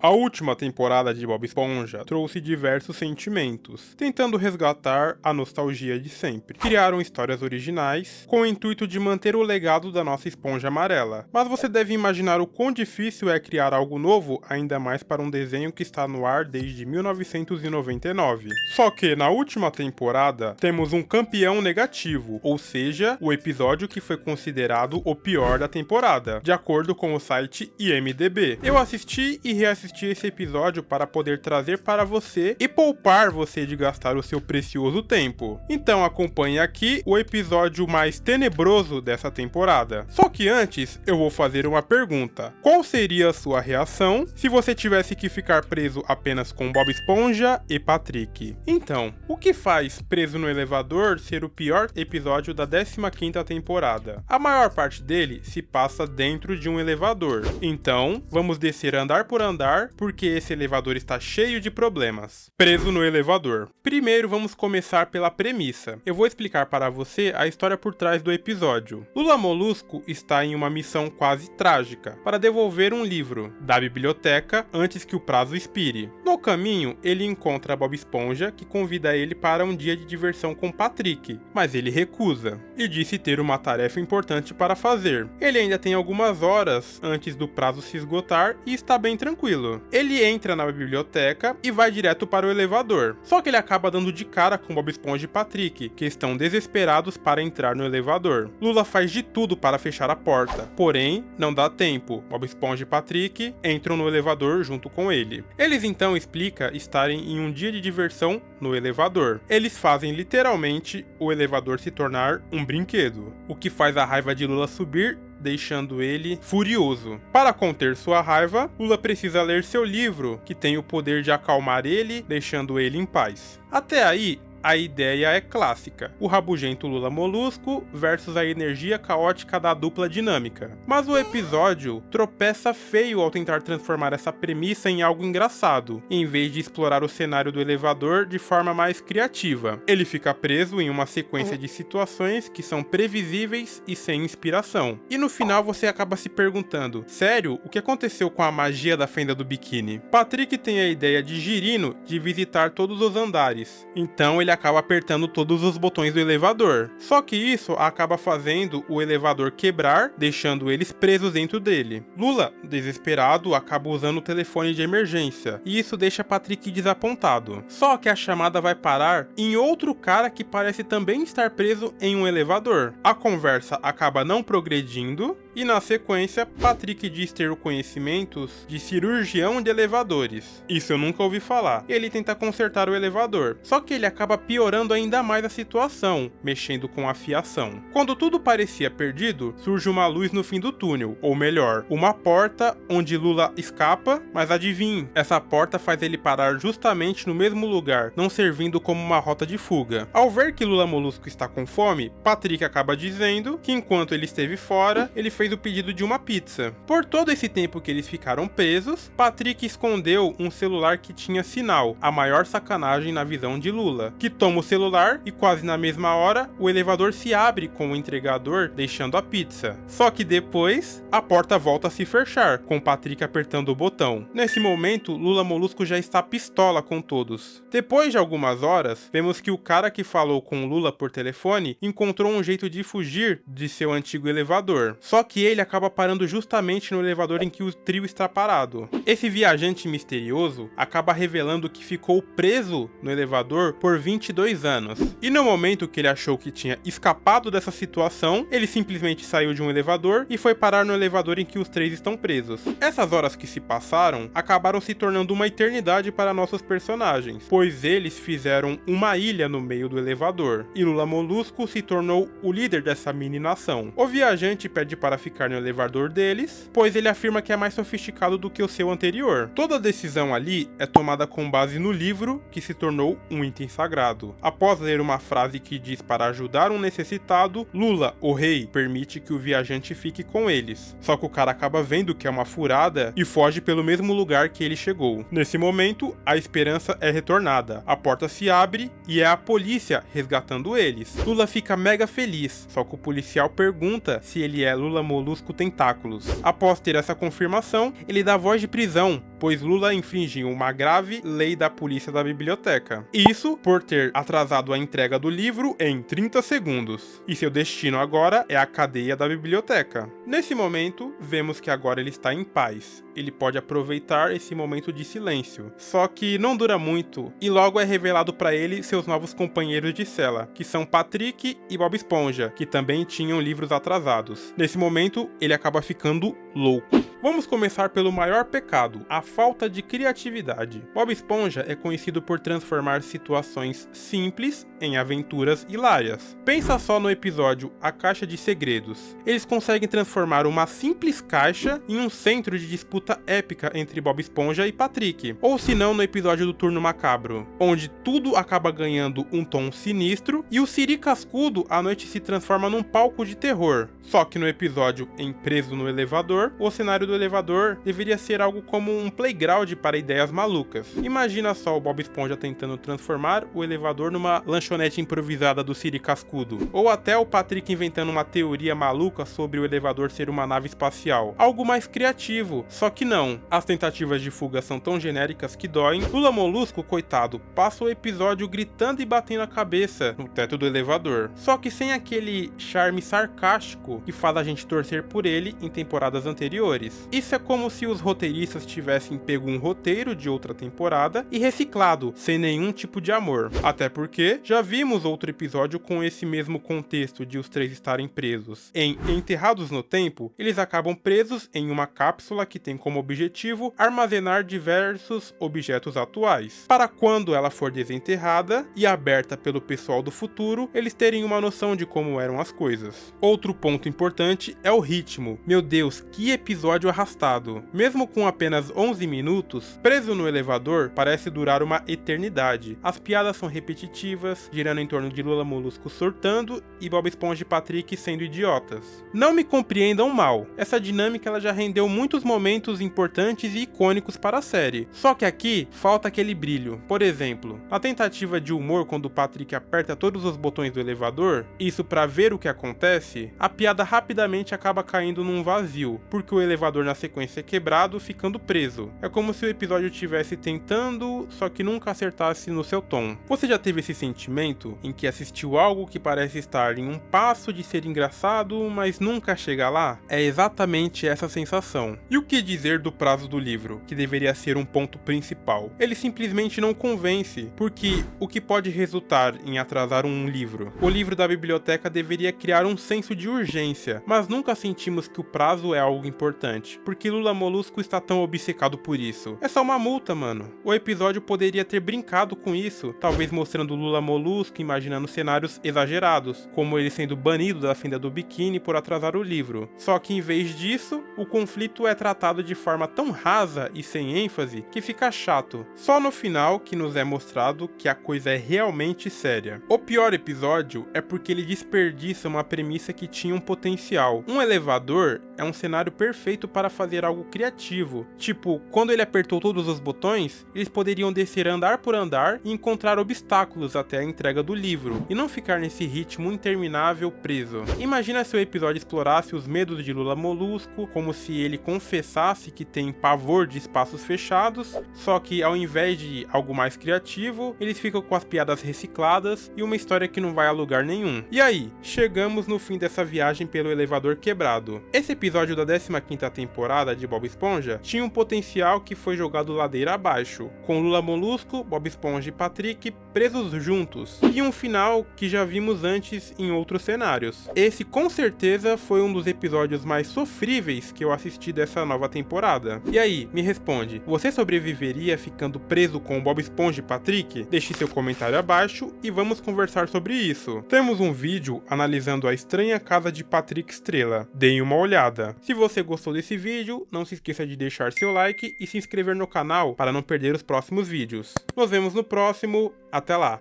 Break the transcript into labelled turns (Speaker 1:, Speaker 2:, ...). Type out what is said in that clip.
Speaker 1: A última temporada de Bob Esponja trouxe diversos sentimentos, tentando resgatar a nostalgia de sempre. Criaram histórias originais, com o intuito de manter o legado da nossa esponja amarela. Mas você deve imaginar o quão difícil é criar algo novo, ainda mais para um desenho que está no ar desde 1999. Só que, na última temporada, temos um campeão negativo, ou seja, o episódio que foi considerado o pior da temporada, de acordo com o site IMDb. Eu assisti e reassisti esse episódio para poder trazer para você e poupar você de gastar o seu precioso tempo. Então acompanhe aqui o episódio mais tenebroso dessa temporada. Só que antes, eu vou fazer uma pergunta. Qual seria a sua reação se você tivesse que ficar preso apenas com Bob Esponja e Patrick? Então, o que faz Preso no Elevador ser o pior episódio da 15ª temporada? A maior parte dele se passa dentro de um elevador. Então, vamos descer andar por andar, porque esse elevador está cheio de problemas. Preso no elevador. Primeiro vamos começar pela premissa. Eu vou explicar para você a história por trás do episódio. Lula Molusco está em uma missão quase trágica, para devolver um livro da biblioteca antes que o prazo expire. No caminho, ele encontra Bob Esponja, que convida ele para um dia de diversão com Patrick, mas ele recusa, e disse ter uma tarefa importante para fazer. Ele ainda tem algumas horas antes do prazo se esgotar e está bem tranquilo. Ele entra na biblioteca e vai direto para o elevador. Só que ele acaba dando de cara com Bob Esponja e Patrick, que estão desesperados para entrar no elevador. Lula faz de tudo para fechar a porta, porém, não dá tempo. Bob Esponja e Patrick entram no elevador junto com ele. Eles então explicam estarem em um dia de diversão no elevador. Eles fazem literalmente o elevador se tornar um brinquedo, o que faz a raiva de Lula subir, deixando ele furioso. Para conter sua raiva, Lula precisa ler seu livro, que tem o poder de acalmar ele, deixando ele em paz. Até aí, a ideia é clássica, o rabugento Lula Molusco versus a energia caótica da dupla dinâmica. Mas o episódio tropeça feio ao tentar transformar essa premissa em algo engraçado, em vez de explorar o cenário do elevador de forma mais criativa. Ele fica preso em uma sequência de situações que são previsíveis e sem inspiração. E no final você acaba se perguntando, sério, o que aconteceu com a magia da fenda do biquíni? Patrick tem a ideia de Girino de visitar todos os andares, então ele acaba apertando todos os botões do elevador. Só que isso acaba fazendo o elevador quebrar, deixando eles presos dentro dele. Lula, desesperado, acaba usando o telefone de emergência, e isso deixa Patrick desapontado. Só que a chamada vai parar em outro cara que parece também estar preso em um elevador. A conversa acaba não progredindo, e na sequência, Patrick diz ter conhecimentos de cirurgião de elevadores. Isso eu nunca ouvi falar. Ele tenta consertar o elevador, só que ele acaba piorando ainda mais a situação, mexendo com a fiação. Quando tudo parecia perdido, surge uma luz no fim do túnel, ou melhor, uma porta onde Lula escapa, mas adivinhe, essa porta faz ele parar justamente no mesmo lugar, não servindo como uma rota de fuga. Ao ver que Lula Molusco está com fome, Patrick acaba dizendo que enquanto ele esteve fora, ele fez o pedido de uma pizza. Por todo esse tempo que eles ficaram presos, Patrick escondeu um celular que tinha sinal, a maior sacanagem na visão de Lula, que toma o celular e quase na mesma hora, o elevador se abre com o entregador deixando a pizza. Só que depois, a porta volta a se fechar, com Patrick apertando o botão. Nesse momento, Lula Molusco já está pistola com todos. Depois de algumas horas, vemos que o cara que falou com Lula por telefone encontrou um jeito de fugir de seu antigo elevador. Só que ele acaba parando justamente no elevador em que o trio está parado. Esse viajante misterioso acaba revelando que ficou preso no elevador por 22 anos. E no momento que ele achou que tinha escapado dessa situação, ele simplesmente saiu de um elevador e foi parar no elevador em que os três estão presos. Essas horas que se passaram acabaram se tornando uma eternidade para nossos personagens, pois eles fizeram uma ilha no meio do elevador, e Lula Molusco se tornou o líder dessa mini nação. O viajante pede para ficar no elevador deles, pois ele afirma que é mais sofisticado do que o seu anterior. Toda a decisão ali é tomada com base no livro, que se tornou um item sagrado. Após ler uma frase que diz para ajudar um necessitado, Lula, o rei, permite que o viajante fique com eles. Só que o cara acaba vendo que é uma furada e foge pelo mesmo lugar que ele chegou. Nesse momento, a esperança é retornada. A porta se abre e é a polícia resgatando eles. Lula fica mega feliz, só que o policial pergunta se ele é Lula Molusco Tentáculos. Após ter essa confirmação, ele dá voz de prisão pois Lula infringiu uma grave lei da polícia da biblioteca. Isso por ter atrasado a entrega do livro em 30 segundos. E seu destino agora é a cadeia da biblioteca. Nesse momento, vemos que agora ele está em paz. Ele pode aproveitar esse momento de silêncio. Só que não dura muito, e logo é revelado para ele seus novos companheiros de cela, que são Patrick e Bob Esponja, que também tinham livros atrasados. Nesse momento, ele acaba ficando louco. Vamos começar pelo maior pecado, a falta de criatividade. Bob Esponja é conhecido por transformar situações simples em aventuras hilárias. Pensa só no episódio A Caixa de Segredos. Eles conseguem transformar uma simples caixa em um centro de disputa épica entre Bob Esponja e Patrick. Ou se não, no episódio do Turno Macabro, onde tudo acaba ganhando um tom sinistro e o Siri Cascudo à noite se transforma num palco de terror. Só que no episódio Em Preso no Elevador, o cenário do elevador deveria ser algo como um playground para ideias malucas. Imagina só o Bob Esponja tentando transformar o elevador numa lanchonete improvisada do Siri Cascudo. Ou até o Patrick inventando uma teoria maluca sobre o elevador ser uma nave espacial. Algo mais criativo, só que não. As tentativas de fuga são tão genéricas que doem. Lula Molusco, coitado, passa o episódio gritando e batendo a cabeça no teto do elevador. Só que sem aquele charme sarcástico que faz a gente torcer por ele em temporadas anteriores. Isso é como se os roteiristas tivessem pego um roteiro de outra temporada e reciclado, sem nenhum tipo de amor. Até porque já vimos outro episódio com esse mesmo contexto de os três estarem presos. Em Enterrados no Tempo, eles acabam presos em uma cápsula que tem como objetivo armazenar diversos objetos atuais, para quando ela for desenterrada e aberta pelo pessoal do futuro, eles terem uma noção de como eram as coisas. Outro ponto importante é o ritmo. Meu Deus, que episódio arrastado. Mesmo com apenas 11 minutos, preso no elevador parece durar uma eternidade. As piadas são repetitivas, girando em torno de Lula Molusco surtando e Bob Esponja e Patrick sendo idiotas. Não me compreendam mal, essa dinâmica ela já rendeu muitos momentos importantes e icônicos para a série. Só que aqui falta aquele brilho. Por exemplo, na tentativa de humor quando o Patrick aperta todos os botões do elevador, isso para ver o que acontece, a piada rapidamente acaba caindo num vazio, porque o elevador na sequência é quebrado, ficando preso. É como se o episódio estivesse tentando, só que nunca acertasse no seu tom. Você já teve esse sentimento em que assistiu algo que parece estar em um passo de ser engraçado, mas nunca chega lá? É exatamente essa sensação. E o que dizer do prazo do livro, que deveria ser um ponto principal? Ele simplesmente não convence, porque o que pode resultar em atrasar um livro? O livro da biblioteca deveria criar um senso de urgência, mas nunca sentimos que o prazo é algo importante, porque Lula Molusco está tão obcecado por isso. É só uma multa, mano. O episódio poderia ter brincado com isso, talvez mostrando Lula Molusco imaginando cenários exagerados, como ele sendo banido da fenda do biquíni por atrasar o livro. Só que em vez disso, o conflito é tratado de forma tão rasa e sem ênfase que fica chato. Só no final que nos é mostrado que a coisa é realmente séria. O pior episódio é porque ele desperdiça uma premissa que tinha um potencial. Um elevador é um cenário perfeito para fazer algo criativo. Tipo, quando ele apertou todos os botões, eles poderiam descer andar por andar e encontrar obstáculos até a entrega do livro, e não ficar nesse ritmo interminável preso. Imagina se o episódio explorasse os medos de Lula Molusco, como se ele confessasse que tem pavor de espaços fechados, só que ao invés de algo mais criativo, eles ficam com as piadas recicladas e uma história que não vai a lugar nenhum. E aí, chegamos no fim dessa viagem pelo elevador quebrado. Esse episódio da 15ª temporada de Bob Esponja tinha um potencial que foi jogado ladeira abaixo, com Lula Molusco, Bob Esponja e Patrick presos juntos, e um final que já vimos antes em outros cenários. Esse com certeza foi um dos episódios mais sofríveis que eu assisti dessa nova temporada. E aí, me responde, você sobreviveria ficando preso com Bob Esponja e Patrick? Deixe seu comentário abaixo e vamos conversar sobre isso. Temos um vídeo analisando a estranha casa de Patrick Estrela, deem uma olhada. Se você gostou desse vídeo, não se esqueça de deixar seu like e se inscrever no canal para não perder os próximos vídeos. Nos vemos no próximo, até lá!